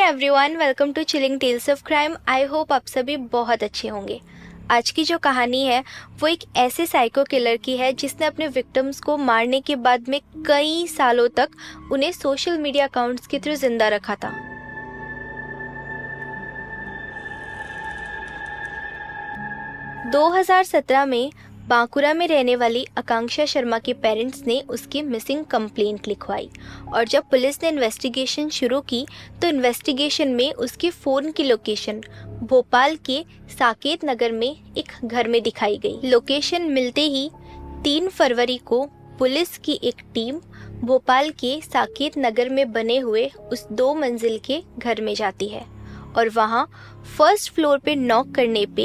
Everyone, welcome to chilling tales of crime. I hope आप सभी बहुत अच्छे होंगे। आज की जो कहानी है वो एक ऐसे साइको किलर की है जिसने अपने विक्टिम्स को मारने के बाद में कई सालों तक उन्हें सोशल मीडिया अकाउंट्स के थ्रू जिंदा रखा था। – 2017 में बांकुरा में रहने वाली आकांक्षा शर्मा के पेरेंट्स ने उसकी मिसिंग कंप्लेंट लिखवाई और जब पुलिस ने इन्वेस्टिगेशन शुरू की तो इन्वेस्टिगेशन में उसके फ़ोन की लोकेशन भोपाल के साकेत नगर में एक घर में दिखाई गई। लोकेशन मिलते ही 3 फरवरी को पुलिस की एक टीम भोपाल के साकेत नगर में बने हुए उस 2 मंजिल के घर में जाती है और वहाँ फर्स्ट फ्लोर पे नॉक करने पे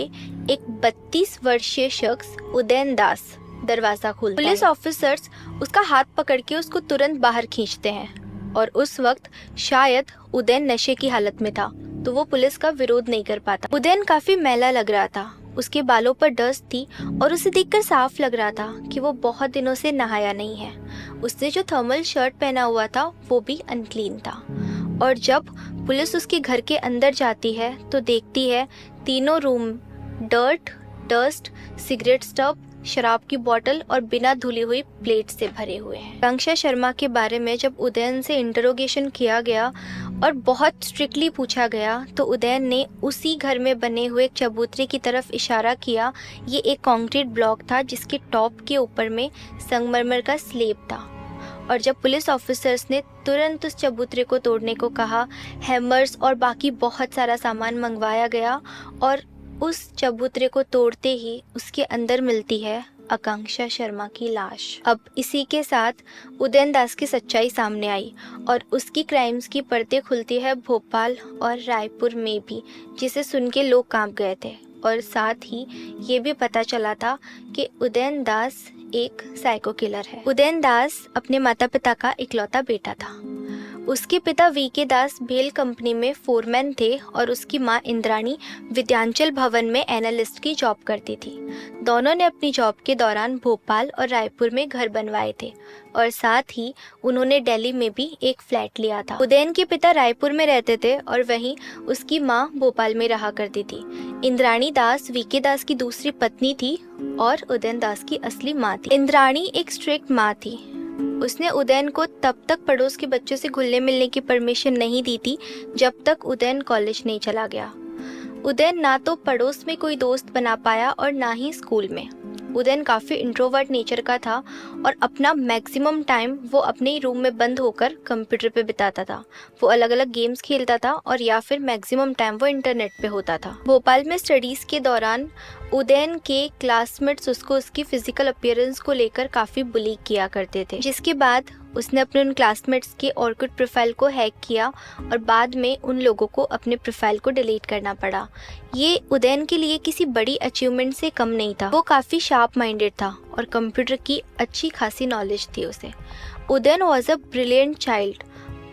एक 32 वर्षीय शख्स उदयन दास दरवाजा खोलता है। पुलिस ऑफिसर्स उसका हाथ पकड़ के उसको तुरंत बाहर खींचते हैं और उस वक्त शायद उदयन नशे की हालत में था तो वो पुलिस का विरोध नहीं कर पाता। उदयन काफी मैला लग रहा था, उसके बालों पर डस्ट थी और उसे देखकर साफ लग रहा था कि वो बहुत दिनों से नहाया नहीं है। उसने जो थर्मल शर्ट पहना हुआ था वो भी अनक्लीन था और जब पुलिस उसके घर के अंदर जाती है तो देखती है तीनों room dirt, dust, cigarette stub, शराब की बोतल और बिना धुली हुई प्लेट से भरे हुए हैं। आकांक्षा शर्मा के बारे में जब उदयन से इंटरोगेशन किया गया और बहुत स्ट्रिक्टली पूछा गया तो उदयन ने उसी घर में बने हुए एक चबूतरे की तरफ इशारा किया। ये एक कंक्रीट ब्लॉक था जिसके टॉप के ऊपर में संगमरमर का स्लैब था और जब पुलिस ऑफिसर्स ने तुरंत उस चबूतरे को तोड़ने को कहा, हैमर्स और बाकी बहुत सारा सामान मंगवाया गया और उस चबूतरे को तोड़ते ही उसके अंदर मिलती है आकांक्षा शर्मा की लाश। अब इसी के साथ उदयन दास की सच्चाई सामने आई और उसकी क्राइम्स की परतें खुलती है भोपाल और रायपुर में भी, जिसे सुन के लोग कांप गए थे और साथ ही ये भी पता चला था कि उदयन दास एक साइको किलर है। उदयन दास अपने माता पिता का इकलौता बेटा था। उसके पिता वीके दास भेल कंपनी में फोरमैन थे और उसकी मां इंद्राणी विद्यांचल भवन में एनालिस्ट की जॉब करती थी। दोनों ने अपनी जॉब के दौरान भोपाल और रायपुर में घर बनवाए थे और साथ ही उन्होंने दिल्ली में भी एक फ्लैट लिया था। उदयन के पिता रायपुर में रहते थे और वहीं उसकी मां भोपाल में रहा करती थी। इंद्राणी दास वीके दास की दूसरी पत्नी थी और उदयन दास की असली मां थी। इंद्राणी एक स्ट्रिक्ट मां थी। उसने उदयन को तब तक पड़ोस के बच्चों से घुलने मिलने की परमिशन नहीं दी थी जब तक उदयन कॉलेज नहीं चला गया। उदयन ना तो पड़ोस में कोई दोस्त बना पाया और ना ही स्कूल में। उदयन काफ़ी इंट्रोवर्ट नेचर का था और अपना मैक्सिमम टाइम वो अपने ही रूम में बंद होकर कंप्यूटर पे बिताता था। वो अलग अलग गेम्स खेलता था और या फिर मैक्सिमम टाइम वो इंटरनेट पे होता था। भोपाल में स्टडीज़ के दौरान उदयन के क्लासमेट्स उसको उसकी फिजिकल अपीयरेंस को लेकर काफ़ी बुली किया करते थे, जिसके बाद उसने अपने उन क्लासमेट्स के ऑर्कुट प्रोफाइल को हैक किया और बाद में उन लोगों को अपने प्रोफाइल को डिलीट करना पड़ा। ये उदयन के लिए किसी बड़ी अचीवमेंट से कम नहीं था। वो काफ़ी शार्प माइंडेड था और कंप्यूटर की अच्छी खासी नॉलेज थी उसे। Udayan was a brilliant child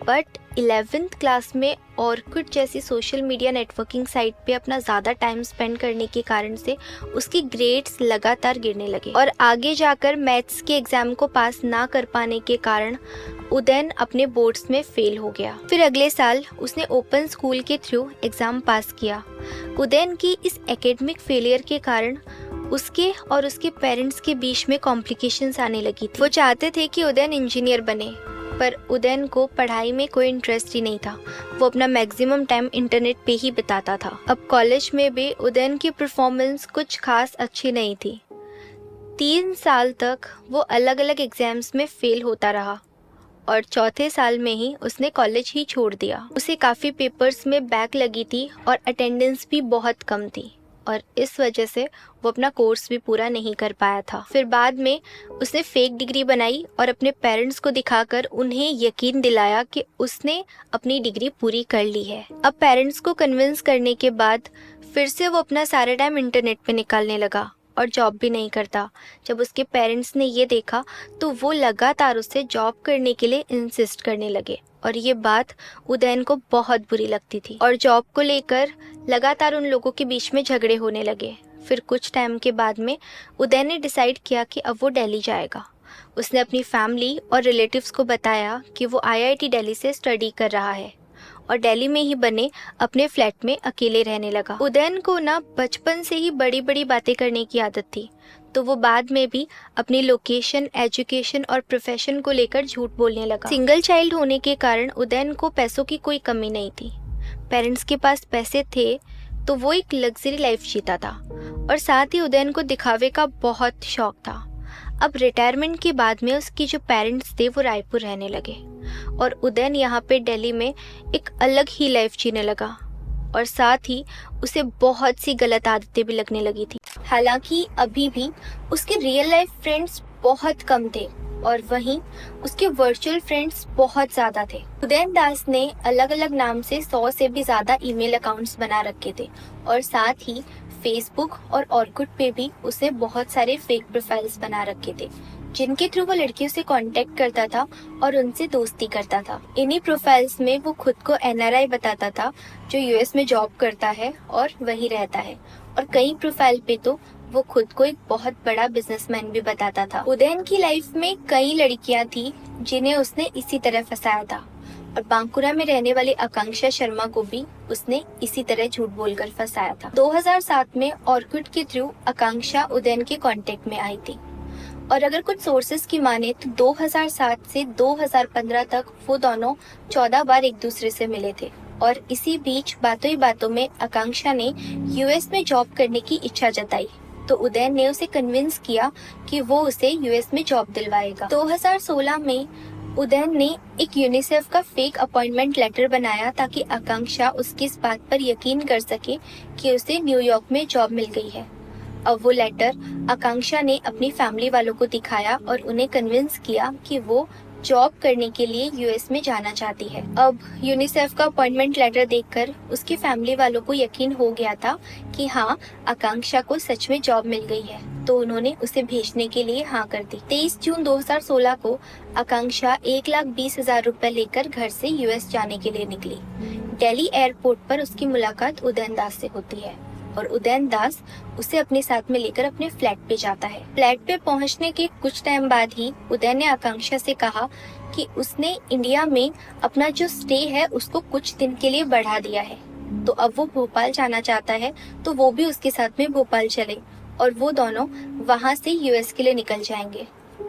but 11th class में ऑर्कुट जैसी सोशल मीडिया नेटवर्किंग साइट पे अपना ज़्यादा टाइम स्पेंड करने के कारण से उसकी ग्रेड्स लगातार गिरने लगे और आगे जाकर मैथ्स के एग्ज़ाम को पास ना कर पाने के कारण उदयन अपने बोर्ड्स में फेल हो गया। फिर अगले साल उसने ओपन स्कूल के थ्रू एग्ज़ाम पास किया। उदयन की इस एकेडमिक फेलियर के कारण उसके और उसके पेरेंट्स के बीच में कॉम्प्लिकेशंस आने लगी थी। वो चाहते थे कि उदयन इंजीनियर बने पर उदयन को पढ़ाई में कोई इंटरेस्ट ही नहीं था। वो अपना मैक्सिमम टाइम इंटरनेट पे ही बिताता था। अब कॉलेज में भी उदयन की परफॉर्मेंस कुछ खास अच्छी नहीं थी। 3 साल तक वो अलग अलग एग्जाम्स में फेल होता रहा और चौथे साल में ही उसने कॉलेज ही छोड़ दिया। उसे काफ़ी पेपर्स में बैक लगी थी और अटेंडेंस भी बहुत कम थी और इस वजह से वो अपना कोर्स भी पूरा नहीं कर पाया था। फिर बाद में उसने फेक डिग्री बनाई और अपने पेरेंट्स को दिखाकर उन्हें यकीन दिलाया कि उसने अपनी डिग्री पूरी कर ली है। अब पेरेंट्स को कन्विंस करने के बाद फिर से वो अपना सारा टाइम इंटरनेट पे निकालने लगा और जॉब भी नहीं करता। जब उसके पेरेंट्स ने ये देखा तो वो लगातार उससे जॉब करने के लिए इंसिस्ट करने लगे और ये बात उदयन को बहुत बुरी लगती थी और जॉब को लेकर लगातार उन लोगों के बीच में झगड़े होने लगे। फिर कुछ टाइम के बाद में उदयन ने डिसाइड किया कि अब वो दिल्ली जाएगा। उसने अपनी फैमिली और रिलेटिव्स को बताया कि वो आईआईटी दिल्ली से स्टडी कर रहा है और दिल्ली में ही बने अपने फ्लैट में अकेले रहने लगा। उदयन को ना बचपन से ही बड़ी बड़ी बातें करने की आदत थी, तो वो बाद में भी अपनी लोकेशन, एजुकेशन और प्रोफेशन को लेकर झूठ बोलने लगा। सिंगल चाइल्ड होने के कारण उदयन को पैसों की कोई कमी नहीं थी। पेरेंट्स के पास पैसे थे तो वो एक लग्जरी लाइफ जीता था, और साथ ही उदयन को दिखावे का बहुत शौक था। अब रिटायरमेंट के बाद में उसके जो पेरेंट्स थे वो रायपुर रहने लगे, और उदयन यहाँ पे दिल्ली में एक अलग ही लाइफ जीने लगा, और साथ ही उसे बहुत सी गलत आदतें भी लगने लगी थी। हालांकि अभी भी उसके रियल लाइफ फ्रेंड्स बहुत कम थे, और वहीं उसके वर्चुअल फ्रेंड्स बहुत ज्यादा थे। उदयन दास ने अलग अलग नाम से 100 से भी ज्यादा ईमेल अकाउंट्स बना रखे थे, और साथ ही फेसबुक और ऑर्कुट पे भी उसे बहुत सारे फेक प्रोफाइल्स बना रखे थे, जिनके थ्रू वो लड़कियों से कांटेक्ट करता था और उनसे दोस्ती करता था। इन्हीं प्रोफाइल्स में वो खुद को एनआरआई बताता था, जो यूएस में जॉब करता है और वहीं रहता है, और कई प्रोफाइल पे तो वो खुद को एक बहुत बड़ा बिजनेसमैन भी बताता था। उदयन की लाइफ में कई लड़कियां थी जिन्हें उसने इसी तरह फंसाया था, और बांकुरा में रहने वाली आकांक्षा शर्मा को भी उसने इसी तरह झूठ बोलकर फंसाया था। 2007 में ऑर्कुट के थ्रू आकांक्षा उदयन के कांटेक्ट में आई थी, और अगर कुछ सोर्सेज की माने तो 2007 से 2015 तक वो दोनों 14 बार एक दूसरे से मिले थे, और इसी बीच बातों ही बातों में आकांक्षा ने यूएस में जॉब करने की इच्छा जताई, तो उदयन ने उसे कन्विंस किया कि वो उसे यूएस में जॉब दिलवाएगा। 2016 में उदयन ने एक यूनिसेफ का फेक अपॉइंटमेंट लेटर बनाया ताकि आकांक्षा उसकी इस बात पर यकीन कर सके कि उसे न्यूयॉर्क में जॉब मिल गई है। अब वो लेटर आकांक्षा ने अपनी फैमिली वालों को दिखाया और उन्हें कन्विंस किया कि वो जॉब करने के लिए यूएस में जाना चाहती है। अब यूनिसेफ का अपॉइंटमेंट लेटर देखकर उसकी फैमिली वालों को यकीन हो गया था कि हाँ, आकांक्षा को सच में जॉब मिल गई है, तो उन्होंने उसे भेजने के लिए हाँ कर दी। 23 जून 2016 को आकांक्षा 1,20,000 रुपए लेकर घर से यूएस जाने के लिए निकली। दिल्ली एयरपोर्ट पर उसकी मुलाकात उदयन दास से होती है, और उदयन दास उसे अपने साथ में लेकर अपने फ्लैट पे जाता है। फ्लैट पे पहुंचने के कुछ टाइम बाद ही उदयन ने आकांक्षा से कहा कि उसने इंडिया में अपना जो स्टे है उसको कुछ दिन के लिए बढ़ा दिया है, तो अब वो भोपाल जाना चाहता है, तो वो भी उसके साथ में भोपाल चले, और वो दोनों वहाँ से यूएस के लिए निकल जाएंगे।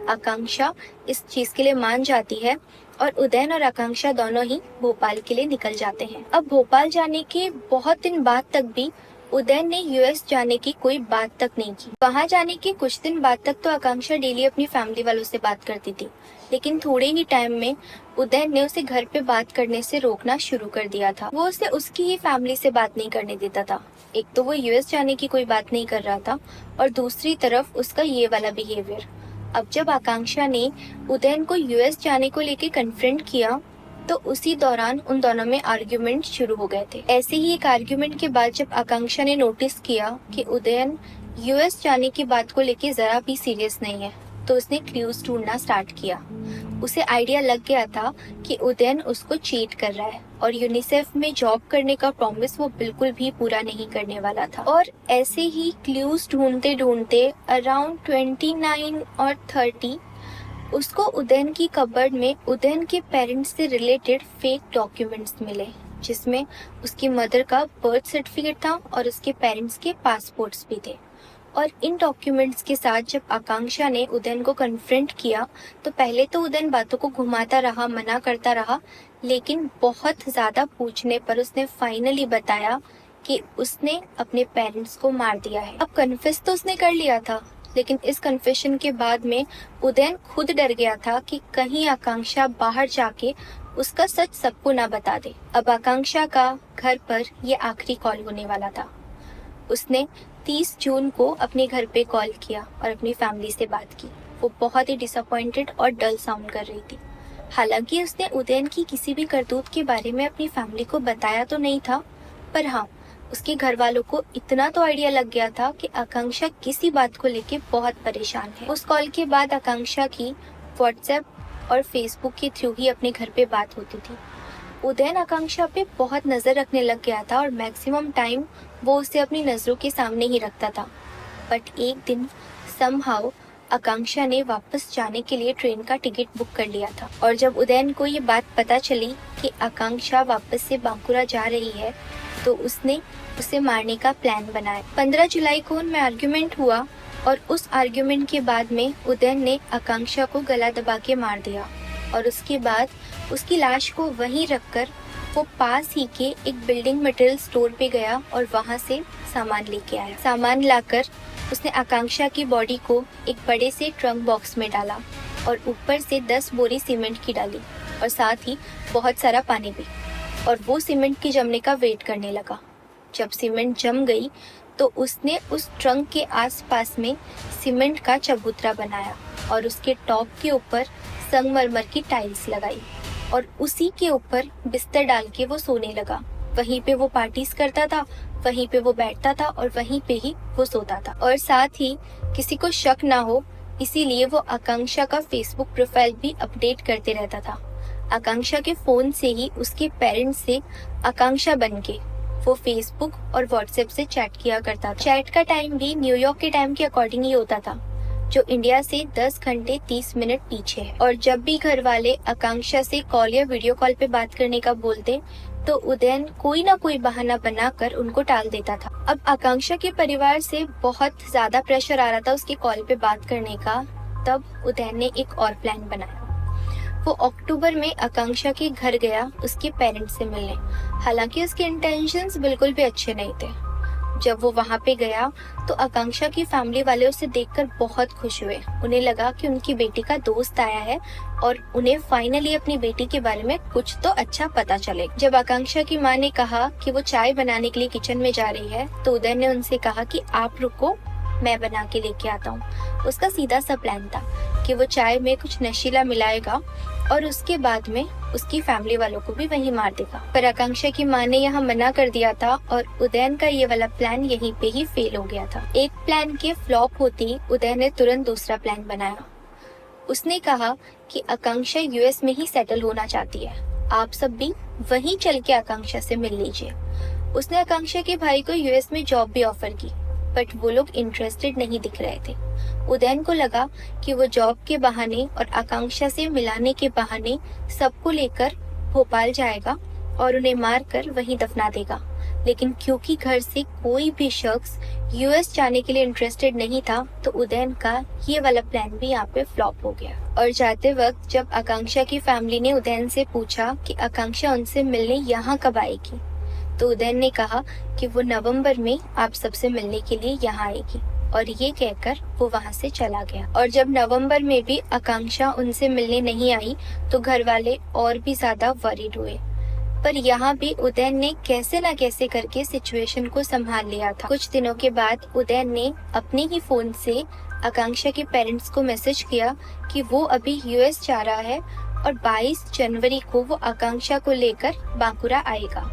आकांक्षा इस चीज के लिए मान जाती है, और उदयन और आकांक्षा दोनों ही भोपाल के लिए निकल जाते हैं। अब भोपाल जाने के बहुत दिन बाद तक भी उदयन ने यूएस जाने की कोई बात तक नहीं की। वहाँ जाने के कुछ दिन बाद तक तो आकांक्षा डेली अपनी फैमिली वालों से बात करती थी, लेकिन थोड़े ही टाइम में उदयन ने उसे घर पे बात करने से रोकना शुरू कर दिया था। वो उसे उसकी ही फैमिली से बात नहीं करने देता था। एक तो वो यूएस जाने की कोई बात नहीं कर रहा था, और दूसरी तरफ उसका ये वाला बिहेवियर। अब जब आकांक्षा ने उदयन को यूएस जाने को लेकर कन्फ्रंट किया, तो उसी दौरान उन दोनों में आर्ग्यूमेंट शुरू हो गए थे। ऐसे ही एक आर्ग्यूमेंट के बाद जब आकांक्षा ने नोटिस किया कि उदयन यूएस जाने की बात को लेके जरा भी सीरियस नहीं है, तो उसने क्लूज ढूंढना स्टार्ट किया। उसे आइडिया लग गया था कि उदयन उसको चीट कर रहा है, और यूनिसेफ में जॉब करने का प्रॉमिस वो बिल्कुल भी पूरा नहीं करने वाला था। और ऐसे ही क्लूज ढूंढते ढूंढते अराउंड 29 और 30 उसको उदयन की कबर्ड में उदयन के पेरेंट्स से रिलेटेड फेक डॉक्यूमेंट्स मिले, जिसमें उसकी मदर का बर्थ सर्टिफिकेट था और उसके पेरेंट्स के पासपोर्ट्स भी थे। और इन डॉक्यूमेंट्स के साथ जब आकांक्षा ने उदयन को कन्फ्रंट किया, तो पहले तो उदयन बातों को घुमाता रहा, मना करता रहा, लेकिन बहुत ज़्यादा पूछने पर उसने फाइनली बताया कि उसने अपने पेरेंट्स को मार दिया है। अब कन्फेस तो उसने कर लिया था, लेकिन इस कन्फेशन के बाद में उदयन खुद डर गया था कि कहीं आकांक्षा बाहर जाके उसका सच सबको ना बता दे। अब आकांक्षा का घर पर ये आखिरी कॉल होने वाला था। उसने 30 जून को अपने घर पे कॉल किया और अपनी फैमिली से बात की। वो बहुत ही डिसअपॉइंटेड और डल साउंड कर रही थी। हालांकि उसने उदयन की किसी भी करतूत के बारे में अपनी फैमिली को बताया तो नहीं था, पर हाँ, उसके घर वालों को इतना तो आइडिया लग गया था कि आकांक्षा किसी बात को लेके बहुत परेशान है। उस कॉल के बाद आकांक्षा की व्हाट्सएप और फेसबुक के थ्रू ही अपने घर पे बात होती थी। उदयन आकांक्षा पे बहुत नजर रखने लग गया था और मैक्सिमम टाइम वो उसे अपनी नजरों के सामने ही रखता था। बट एक दिन समहाउ आकांक्षा ने वापस जाने के लिए ट्रेन का टिकट बुक कर लिया था। और जब उदयन को ये बात पता चली कि आकांक्षा वापस से बांकुरा जा रही है तो उसने उसे मारने का प्लान बनाया। 15 जुलाई को उनमें आर्ग्यूमेंट हुआ और उस आर्ग्यूमेंट के बाद में उदयन ने आकांक्षा को गला दबा के मार दिया और उसके बाद उसकी लाश को वहीं रखकर वो पास ही के एक बिल्डिंग मटेरियल स्टोर पे गया और वहां से सामान लेके आया। सामान लाकर उसने आकांक्षा की बॉडी को एक बड़े से ट्रंक बॉक्स में डाला और ऊपर से 10 बोरी सीमेंट की डाली और साथ ही बहुत सारा पानी भी, और वो सीमेंट की जमने का वेट करने लगा। जब सीमेंट जम गई तो उसने उस ट्रंक के आसपास में सीमेंट का चबूतरा बनाया और उसके टॉप के ऊपर संगमरमर की टाइल्स लगाई और उसी के ऊपर बिस्तर डाल के वो सोने लगा। वहीं पे वो पार्टीज करता था, वहीं पे वो बैठता था और वहीं पे ही वो सोता था। और साथ ही किसी को शक ना हो इसीलिए वो आकांक्षा का फेसबुक प्रोफाइल भी अपडेट करते रहता था। आकांक्षा के फोन से ही उसके पेरेंट्स से आकांक्षा बन के वो फेसबुक और व्हाट्सएप से चैट किया करता था। चैट का टाइम भी न्यूयॉर्क के टाइम के अकॉर्डिंग ही होता था, जो इंडिया से 10 घंटे 30 मिनट पीछे है। और जब भी घर वाले आकांक्षा से कॉल या वीडियो कॉल पे बात करने का बोलते तो उदयन कोई ना कोई बहाना बनाकर उनको टाल देता था। अब आकांक्षा के परिवार से बहुत ज्यादा प्रेशर आ रहा था उसकी कॉल पे बात करने का। तब उदयन ने एक और प्लान बनाया। वो अक्टूबर में आकांक्षा के घर गया उसके पेरेंट्स से मिलने। हालांकि उसके इंटेंशंस बिल्कुल भी अच्छे नहीं थे। जब वो वहाँ पे गया तो आकांक्षा की फैमिली वाले उसे देखकर बहुत खुश हुए। उन्हें लगा कि उनकी बेटी का दोस्त आया है और उन्हें फाइनली अपनी बेटी के बारे में कुछ तो अच्छा पता चलेगा। जब आकांक्षा की माँ ने कहा कि वो चाय बनाने के लिए किचन में जा रही है तो उदय ने उनसे कहा कि आप रुको, मैं बना के लेके आता हूँ। उसका सीधा सा प्लान था कि वो चाय में कुछ नशीला मिलाएगा और उसके बाद में उसकी फैमिली वालों को भी वहीं मार देगा। पर आकांक्षा की माँ ने यहाँ मना कर दिया था और उदयन का ये वाला प्लान यहीं पे ही फेल हो गया था। एक प्लान के फ्लॉप होते ही उदयन ने तुरंत दूसरा प्लान बनाया। उसने कहा कि आकांक्षा यूएस में ही सेटल होना चाहती है, आप सब भी वहीं चल के आकांक्षा से मिल लीजिए। उसने आकांक्षा के भाई को यूएस में जॉब भी ऑफर की, बट वो लोग इंटरेस्टेड नहीं दिख रहे थे। उदयन को लगा कि वो जॉब के बहाने और आकांक्षा से मिलाने के बहाने सबको लेकर भोपाल जाएगा और उन्हें मारकर वहीं दफना देगा। लेकिन क्योंकि घर से कोई भी शख्स यूएस जाने के लिए इंटरेस्टेड नहीं था तो उदयन का ये वाला प्लान भी यहाँ पे फ्लॉप हो गया। और जाते वक्त जब आकांक्षा की फैमिली ने उदयन से पूछा कि आकांक्षा उनसे मिलने यहाँ कब आएगी तो उदयन ने कहा कि वो नवंबर में आप सबसे मिलने के लिए यहाँ आएगी, और ये कहकर वो वहाँ से चला गया। और जब नवंबर में भी आकांक्षा उनसे मिलने नहीं आई तो घर वाले और भी ज्यादा वरीड हुए। पर यहाँ भी उदयन ने कैसे न कैसे करके सिचुएशन को संभाल लिया था। कुछ दिनों के बाद उदयन ने अपने ही फोन से आकांक्षा के पेरेंट्स को मैसेज किया कि वो अभी यूएस जा रहा है और 22 जनवरी को वो आकांक्षा को लेकर बांकुरा आएगा।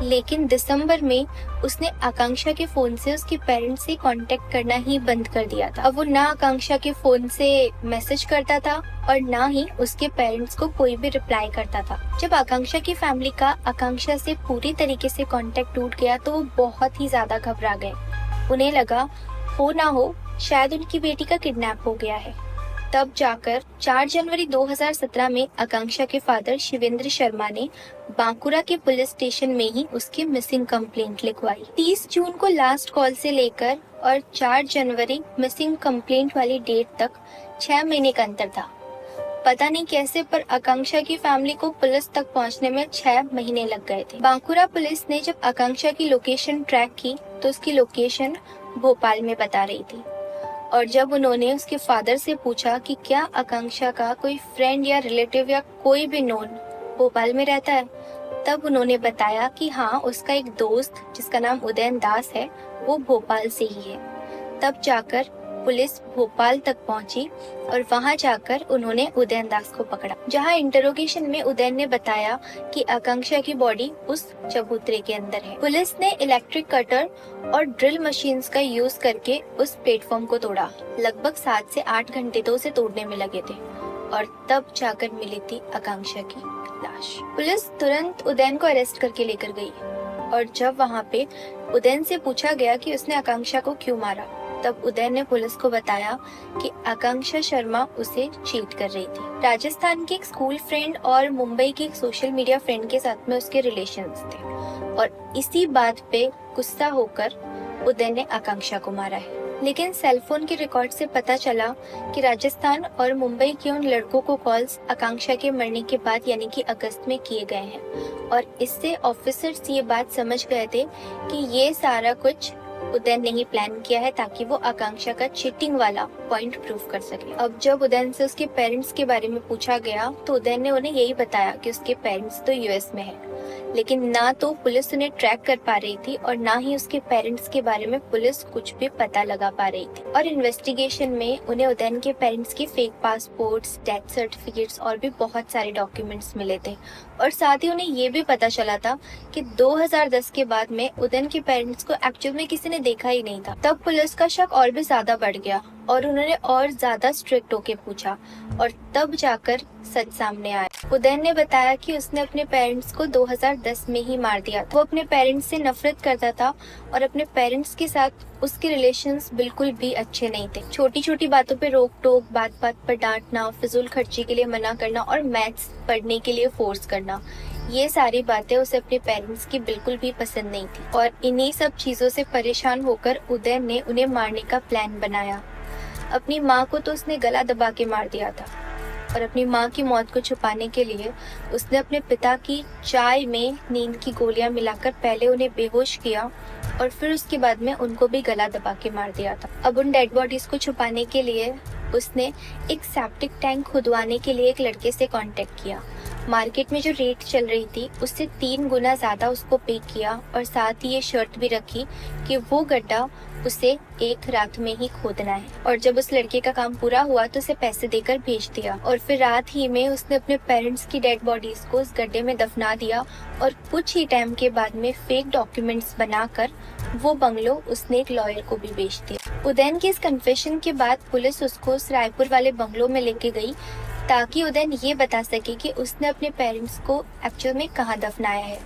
लेकिन दिसंबर में उसने आकांक्षा के फोन से उसके पेरेंट्स से कांटेक्ट करना ही बंद कर दिया था। अब वो ना आकांक्षा के फोन से मैसेज करता था और ना ही उसके पेरेंट्स को कोई भी रिप्लाई करता था। जब आकांक्षा की फैमिली का आकांक्षा से पूरी तरीके से कांटेक्ट टूट गया तो वो बहुत ही ज्यादा घबरा गए। उन्हें लगा हो ना हो शायद उनकी बेटी का किडनैप हो गया है। तब जाकर 4 जनवरी 2017 में आकांक्षा के फादर शिवेंद्र शर्मा ने बांकुरा के पुलिस स्टेशन में ही उसकी मिसिंग कंप्लेंट लिखवाई। 30 जून को लास्ट कॉल से लेकर और 4 जनवरी मिसिंग कंप्लेंट वाली डेट तक 6 महीने का अंतर था। पता नहीं कैसे पर आकांक्षा की फैमिली को पुलिस तक पहुंचने में 6 महीने लग गए थे। बांकुरा पुलिस ने जब आकांक्षा की लोकेशन ट्रैक की तो उसकी लोकेशन भोपाल में बता रही थी। और जब उन्होंने उसके फादर से पूछा कि क्या आकांक्षा का कोई फ्रेंड या रिलेटिव या कोई भी नोन भोपाल में रहता है, तब उन्होंने बताया कि हाँ उसका एक दोस्त जिसका नाम उदयन दास है वो भोपाल से ही है। तब जाकर पुलिस भोपाल तक पहुंची और वहां जाकर उन्होंने उदयन दास को पकड़ा, जहां इंटरोगेशन में उदयन ने बताया कि आकांक्षा की बॉडी उस चबूतरे के अंदर है। पुलिस ने इलेक्ट्रिक कटर और ड्रिल मशीन्स का यूज करके उस प्लेटफॉर्म को तोड़ा। लगभग 7 से 8 घंटे तो उसे तोड़ने में लगे थे और तब जाकर मिली थी आकांक्षा की लाश। पुलिस तुरंत उदयन को अरेस्ट करके लेकर गई और जब वहाँ पे उदयन से पूछा गया कि उसने आकांक्षा को क्यों मारा तब उदय ने पुलिस को बताया कि आकांक्षा शर्मा उसे चीट कर रही थी। राजस्थान के एक स्कूल फ्रेंड और मुंबई के एक सोशल मीडिया फ्रेंड के साथ में उसके रिलेशंस थे और इसी बात पे गुस्सा होकर उदय ने आकांक्षा को मारा है। लेकिन सेलफोन के रिकॉर्ड से पता चला कि राजस्थान और मुंबई के उन लड़कों को कॉल्स आकांक्षा के मरने के बाद यानी कि अगस्त में किए गए हैं और इससे ऑफिसर्स ये बात समझ गए थे कि ये सारा कुछ उदय ने ही प्लान किया है ताकि वो आकांक्षा का चीटिंग वाला पॉइंट प्रूव कर सके। अब जब उदय से उसके पेरेंट्स के बारे में पूछा गया तो उदय ने उन्हें यही बताया कि उसके पेरेंट्स तो यूएस में है, लेकिन ना तो पुलिस उन्हें ट्रैक कर पा रही थी और ना ही उसके पेरेंट्स के बारे में पुलिस कुछ भी पता लगा पा रही थी। और इन्वेस्टिगेशन में उन्हें उदयन के पेरेंट्स के फेक पासपोर्ट्स, डेथ सर्टिफिकेट्स और भी बहुत सारे डॉक्यूमेंट्स मिले थे और साथ ही उन्हें ये भी पता चला था कि 2010 के बाद में उदयन के पेरेंट्स को एक्चुअल में किसी ने देखा ही नहीं था। तब पुलिस का शक और भी ज्यादा बढ़ गया और उन्होंने और ज्यादा स्ट्रिक्ट होके पूछा और तब जाकर सच सामने आया। उदयन ने बताया कि उसने अपने पेरेंट्स को 2010 में ही मार दिया। वो अपने पेरेंट्स से नफरत करता था और अपने पेरेंट्स के साथ उसके रिलेशंस बिल्कुल भी अच्छे नहीं थे। छोटी छोटी बातों पे रोक टोक, बात बात पर डांटना, फिजूल खर्ची के लिए मना करना और मैथ्स पढ़ने के लिए फोर्स करना, ये सारी बातें उसे अपने पेरेंट्स की बिल्कुल भी पसंद नहीं थी। और इन्हीं सब चीजों से परेशान होकर उदय ने उन्हें मारने का प्लान बनाया। अपनी माँ को तो उसने गला दबा के मार दिया था और अपनी माँ की मौत को छुपाने के लिए उसने अपने पिता की चाय में नींद की गोलियां मिलाकर पहले उन्हें बेहोश किया और फिर उसके बाद में उनको भी गला दबा के मार दिया था। अब उन डेड बॉडीज को छुपाने के लिए उसने एक सेप्टिक टैंक खुदवाने के लिए एक लड़के से कांटेक्ट किया। मार्केट में जो रेट चल रही थी उससे 3 गुना ज्यादा उसको पे किया और साथ ही ये शर्त भी रखी कि वो गड्ढा उसे एक रात में ही खोदना है। और जब उस लड़के का काम पूरा हुआ तो उसे पैसे देकर भेज दिया और फिर रात ही में उसने अपने पेरेंट्स की डेड बॉडीज को उस गड्ढे में दफना दिया और कुछ ही टाइम के बाद में फेक डॉक्यूमेंट्स बनाकर वो बंगलो उसने एक लॉयर को भी बेच दिया। उदयन के इस कन्फेशन के बाद पुलिस उसको उस रायपुर वाले बंगलो में लेके गई ताकि उदयन ये बता सके कि उसने अपने पेरेंट्स को एक्चुअल में कहाँ दफनाया है।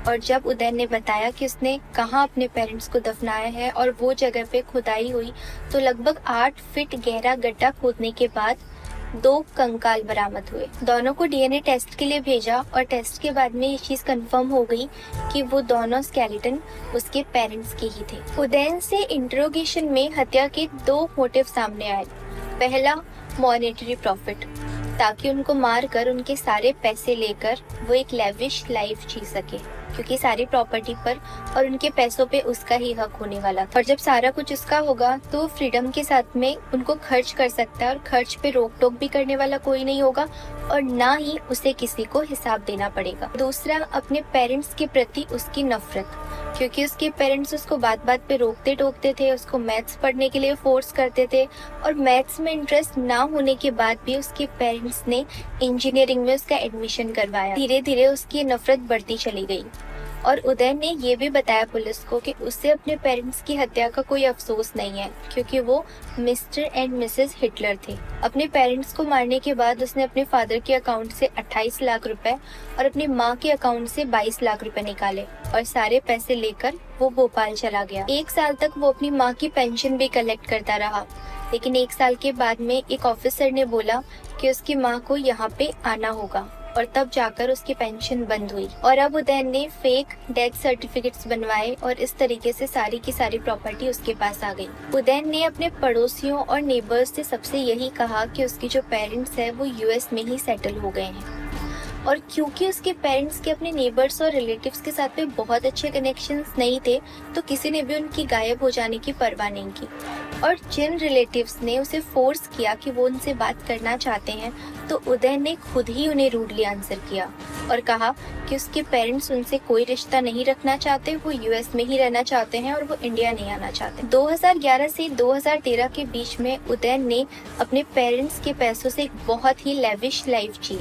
और जब उदयन ने बताया कि उसने कहाँ अपने पेरेंट्स को दफनाया है और वो जगह पे खुदाई हुई तो लगभग 8 फीट गहरा गड्ढा खोदने के बाद 2 कंकाल बरामद हुए। दोनों को डीएनए टेस्ट के लिए भेजा और टेस्ट के बाद में ये चीज कंफर्म हो गई कि वो दोनों स्केलेटन उसके पेरेंट्स के ही थे। उदयन से इंटरोगेशन में हत्या के 2 मोटिव सामने आए। पहला, मॉनेटरी प्रॉफिट, ताकि उनको मार कर उनके सारे पैसे लेकर वो एक लेविश लाइफ जी सके क्योंकि सारी प्रॉपर्टी पर और उनके पैसों पे उसका ही हक होने वाला था। और जब सारा कुछ उसका होगा तो फ्रीडम के साथ में उनको खर्च कर सकता है और खर्च पे रोक टोक भी करने वाला कोई नहीं होगा और ना ही उसे किसी को हिसाब देना पड़ेगा। दूसरा, अपने पेरेंट्स के प्रति उसकी नफरत, क्योंकि उसके पेरेंट्स उसको बात बात पे रोकते टोकते थे, उसको मैथ्स पढ़ने के लिए फोर्स करते थे और मैथ्स में इंटरेस्ट ना होने के बाद भी उसके पेरेंट्स ने इंजीनियरिंग में उसका एडमिशन करवाया। धीरे धीरे उसकी नफरत बढ़ती चली गई और उदय ने ये भी बताया पुलिस को कि उसे अपने पेरेंट्स की हत्या का कोई अफसोस नहीं है क्योंकि वो मिस्टर एंड मिसेस हिटलर थे। अपने पेरेंट्स को मारने के बाद उसने अपने फादर के अकाउंट से 28 लाख रुपए और अपनी माँ के अकाउंट से 22 लाख रुपए निकाले और सारे पैसे लेकर वो भोपाल चला गया। 1 साल तक वो अपनी माँ की पेंशन भी कलेक्ट करता रहा, लेकिन 1 साल के बाद में एक ऑफिसर ने बोला कि उसकी माँ को यहाँ पे आना होगा और तब जाकर उसकी पेंशन बंद हुई। और अब उदयन ने फेक डेथ सर्टिफिकेट्स बनवाए और इस तरीके से सारी की सारी प्रॉपर्टी उसके पास आ गई। उदयन ने अपने पड़ोसियों और नेबर्स से सबसे यही कहा कि उसके जो पेरेंट्स है वो यूएस में ही सेटल हो गए हैं और क्योंकि उसके पेरेंट्स के अपने नेबर्स और रिलेटिव्स के साथ में बहुत अच्छे कनेक्शंस नहीं थे तो किसी ने भी उनकी गायब हो जाने की परवाह नहीं की। और जिन रिलेटिव्स ने उसे फोर्स किया कि वो उनसे बात करना चाहते हैं तो उदय ने खुद ही उन्हें रूडली आंसर किया और कहा कि उसके पेरेंट्स उनसे कोई रिश्ता नहीं रखना चाहते, वो यूएस में ही रहना चाहते हैं और वो इंडिया नहीं आना चाहते। 2011 से 2013 के बीच में उदय ने अपने पेरेंट्स के पैसों से एक बहुत ही लेविश लाइफ जी,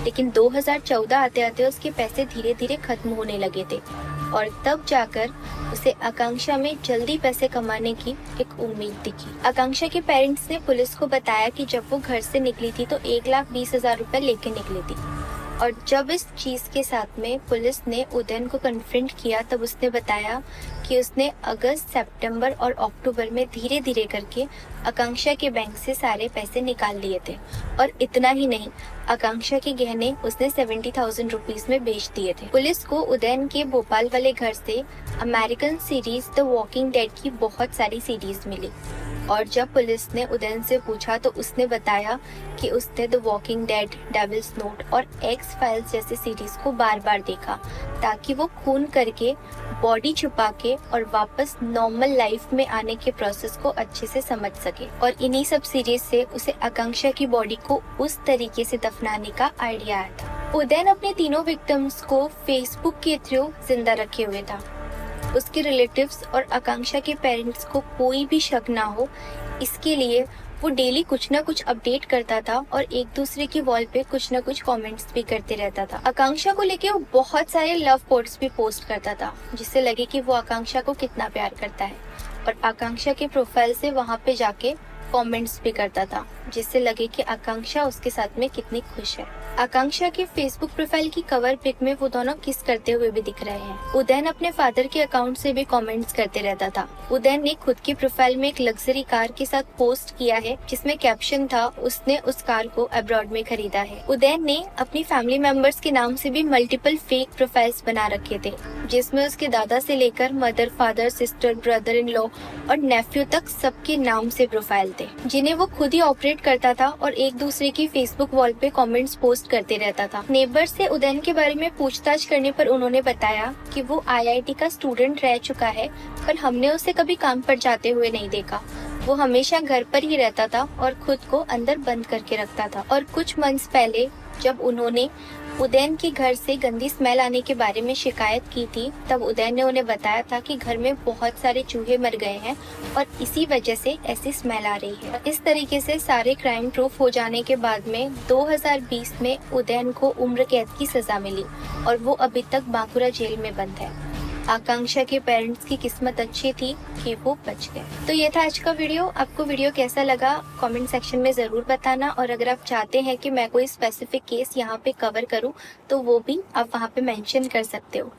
लेकिन 2014 आते आते उसके पैसे धीरे धीरे खत्म होने लगे थे और तब जाकर उसे आकांक्षा में जल्दी पैसे कमाने की एक उम्मीद दिखी। आकांक्षा के पेरेंट्स ने पुलिस को बताया कि जब वो घर से निकली थी तो 1,20,000 रुपए लेके निकली थी और जब इस चीज़ के साथ में पुलिस ने उदयन को कन्फ्रंट किया तब उसने बताया कि उसने अगस्त, सितंबर और अक्टूबर में धीरे धीरे करके आकांक्षा के बैंक से सारे पैसे निकाल लिए थे। और इतना ही नहीं, आकांक्षा के गहने उसने 70,000 रुपीज में बेच दिए थे। पुलिस को उदयन के भोपाल वाले घर से American series the Walking dead की बहुत सारी सीरीज मिली। और जब पुलिस ने उदयन से पूछा तो उसने बताया कि उसने The Walking Dead, Devil's Note और एक्स फाइल्स जैसी सीरीज को बार बार देखा ताकि वो खून करके, बॉडी छुपा के और वापस नॉर्मल लाइफ में आने के प्रोसेस को अच्छे से समझ सके। और इन्हीं सब सीरीज से उसे आकांक्षा की बॉडी को उस तरीके से दफनाने का आइडिया आया था। उदयन अपने तीनों विक्टिम्स को फेसबुक के थ्रू जिंदा रखे हुए था। उसके रिलेटिव्स और आकांक्षा के पेरेंट्स को कोई भी शक ना हो, इसके लिए वो डेली कुछ ना कुछ अपडेट करता था और एक दूसरे की वॉल पे कुछ ना कुछ कमेंट्स भी करते रहता था। आकांक्षा को लेके वो बहुत सारे लव कोट्स भी पोस्ट करता था जिससे लगे कि वो आकांक्षा को कितना प्यार करता है। और आकांक्षा के प्रोफाइल से वहाँ पे जाके कमेंट्स भी करता था जिससे लगे कि आकांक्षा उसके साथ में कितनी खुश है। आकांक्षा के फेसबुक प्रोफाइल की कवर पिक में वो दोनों किस करते हुए भी दिख रहे हैं। उदयन अपने फादर के अकाउंट से भी कमेंट्स करते रहता था। उदयन ने खुद की प्रोफाइल में एक लग्जरी कार के साथ पोस्ट किया है जिसमें कैप्शन था, उसने उस कार को अब्रॉड में खरीदा है। उदयन ने अपनी फैमिली मेंबर्स के नाम से भी मल्टीपल फेक प्रोफाइल्स बना रखे थे जिसमें उसके दादा से लेकर mother, father, sister, brother in law और नेफ्यू तक सबके नाम से प्रोफाइल थे जिन्हें वो खुद ही ऑपरेट करता था और एक दूसरे की फेसबुक वॉल पे कमेंट्स पोस्ट करते रहता था। नेबर से उदयन के बारे में पूछताछ करने पर उन्होंने बताया कि वो आईआईटी का स्टूडेंट रह चुका है पर हमने उसे कभी काम पर जाते हुए नहीं देखा। वो हमेशा घर पर ही रहता था और खुद को अंदर बंद करके रखता था। और कुछ मंथ्स पहले जब उन्होंने उदयन के घर से गंदी स्मेल आने के बारे में शिकायत की थी तब उदयन ने उन्हें बताया था कि घर में बहुत सारे चूहे मर गए हैं और इसी वजह से ऐसी स्मेल आ रही है। इस तरीके से सारे क्राइम प्रूफ हो जाने के बाद में 2020 में उदयन को उम्र कैद की सजा मिली और वो अभी तक बांकुरा जेल में बंद है। आकांक्षा के पेरेंट्स की किस्मत अच्छी थी कि वो बच गए। तो ये था आज का वीडियो। आपको वीडियो कैसा लगा कमेंट सेक्शन में ज़रूर बताना। और अगर आप चाहते हैं कि मैं कोई स्पेसिफिक केस यहाँ पे कवर करूँ तो वो भी आप वहाँ पे मेंशन कर सकते हो।